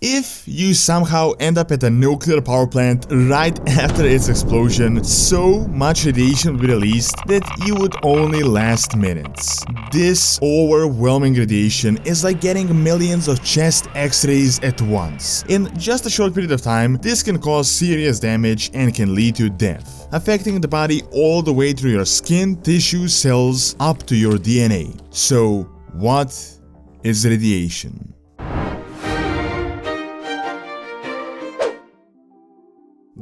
If you somehow end up at a nuclear power plant right after its explosion, so much radiation will be released that you would only last minutes. This overwhelming radiation is like getting millions of chest x-rays at once. In just a short period of time, this can cause serious damage and can lead to death, affecting the body all the way through your skin, tissue, cells, up to your DNA. So, what is radiation?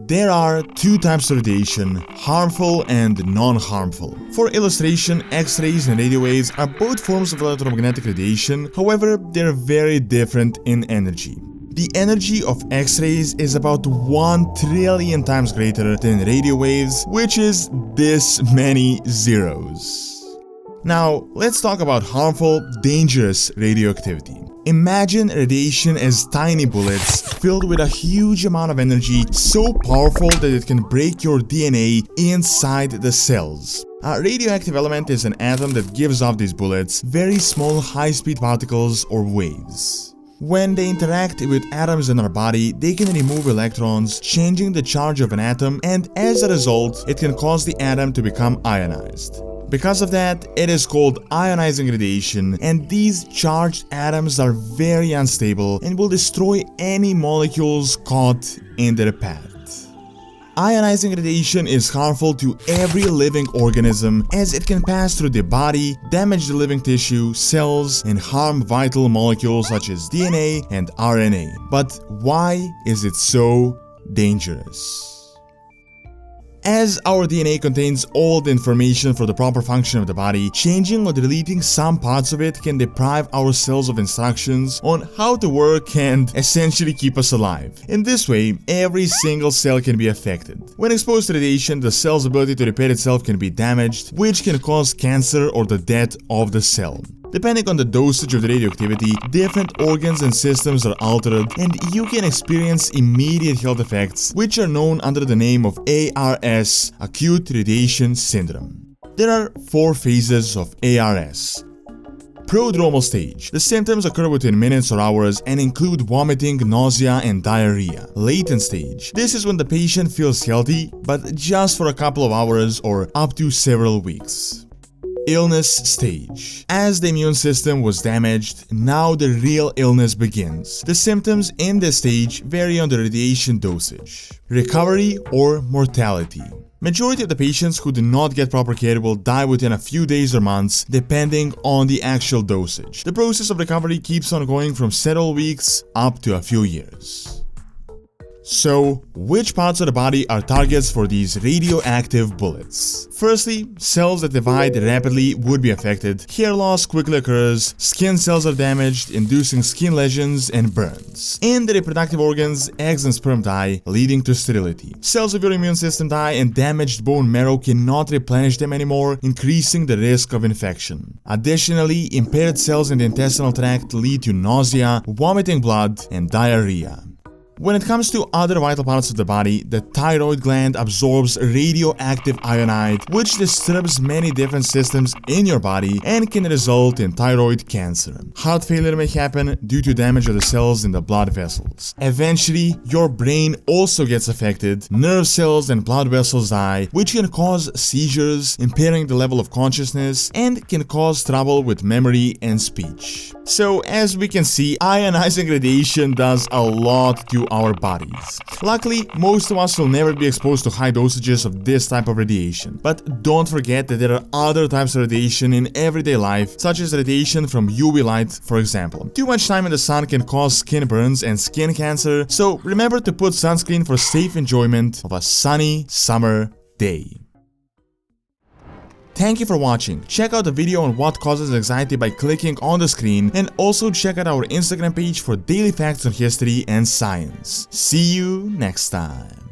There are two types of radiation, harmful and non-harmful. For illustration, X-rays and radio waves are both forms of electromagnetic radiation, however, they're very different in energy. The energy of X-rays is about 1 trillion times greater than radio waves, which is this many zeros. Now, let's talk about harmful, dangerous radioactivity. Imagine radiation as tiny bullets filled with a huge amount of energy so powerful that it can break your DNA inside the cells. A radioactive element is an atom that gives off these bullets, very small high-speed particles or waves. When they interact with atoms in our body, they can remove electrons, changing the charge of an atom, and as a result, it can cause the atom to become ionized. Because of that, it is called ionizing radiation, and these charged atoms are very unstable and will destroy any molecules caught in their path. Ionizing radiation is harmful to every living organism as it can pass through the body, damage the living tissue, cells, and harm vital molecules such as DNA and RNA. But why is it so dangerous? As our DNA contains all the information for the proper function of the body, changing or deleting some parts of it can deprive our cells of instructions on how to work and essentially keep us alive. In this way, every single cell can be affected. When exposed to radiation, the cell's ability to repair itself can be damaged, which can cause cancer or the death of the cell. Depending on the dosage of the radioactivity, different organs and systems are altered, and you can experience immediate health effects, which are known under the name of ARS, Acute Radiation Syndrome. There are 4 phases of ARS. Prodromal stage. The symptoms occur within minutes or hours and include vomiting, nausea, and diarrhea. Latent stage. This is when the patient feels healthy, but just for a couple of hours or up to several weeks. Illness stage. As the immune system was damaged, now the real illness begins. The symptoms in this stage vary on the radiation dosage. Recovery or mortality. Majority of the patients who do not get proper care will die within a few days or months, depending on the actual dosage. The process of recovery keeps on going from several weeks up to a few years. So, which parts of the body are targets for these radioactive bullets? Firstly, cells that divide rapidly would be affected, hair loss quickly occurs, skin cells are damaged, inducing skin lesions and burns. In the reproductive organs, eggs and sperm die, leading to sterility. Cells of your immune system die and damaged bone marrow cannot replenish them anymore, increasing the risk of infection. Additionally, impaired cells in the intestinal tract lead to nausea, vomiting blood, and diarrhea. When it comes to other vital parts of the body, the thyroid gland absorbs radioactive iodide, which disturbs many different systems in your body and can result in thyroid cancer. Heart failure may happen due to damage of the cells in the blood vessels. Eventually, your brain also gets affected, nerve cells and blood vessels die, which can cause seizures, impairing the level of consciousness, and can cause trouble with memory and speech. So, as we can see, ionizing radiation does a lot to our bodies. Luckily, most of us will never be exposed to high dosages of this type of radiation. But don't forget that there are other types of radiation in everyday life, such as radiation from UV light, for example. Too much time in the sun can cause skin burns and skin cancer, so remember to put sunscreen for safe enjoyment of a sunny summer day. Thank you for watching. Check out the video on what causes anxiety by clicking on the screen, and also check out our Instagram page for daily facts on history and science. See you next time.